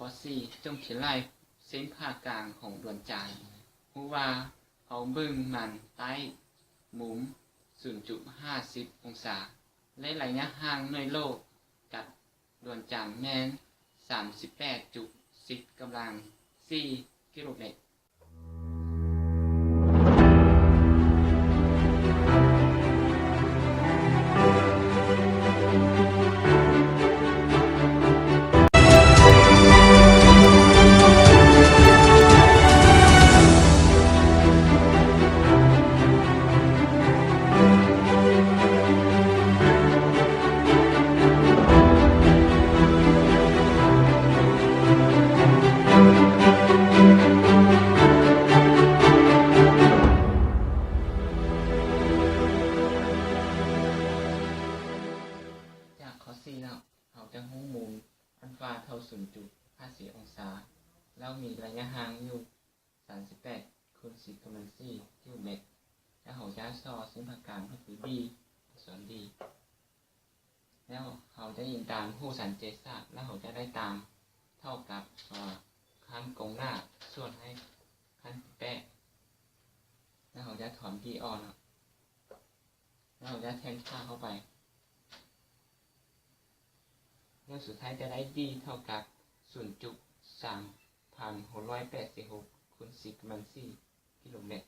อ4จงเขียนลายเส้นผ่ากลางของดวงจันทร์รู้ว่าเอาบึ้งมันใต้มุม 0.50 องศาและระยะห่างในโลกกับดวงจันทร์แม่น 38.10 กำลัง 4 กิโลเมตรแล้วเราจะรู้มุมอัลฟาเท่า 0.54 องศาแล้วมีระยะห่างอยู่ 38 คูณ 10 กำลัง 4 กิโลเมตรแล้วเราจะสอเส้นผ่ากลางก็คือ B ส่วน D แล้วเราจะยิงตามผู้สันเจสาแล้วเราจะได้ตามเท่ากับขั้นกงหน้าส่วนให้ขั้นแปะแล้วเราจะถอน D ออกแล้วเราจะแทนค่าเข้าไปแล้วสุดท้ายจะได้ D เท่ากับ 0.3686 คูณ 10 กำลัง 4 กิโลเมตร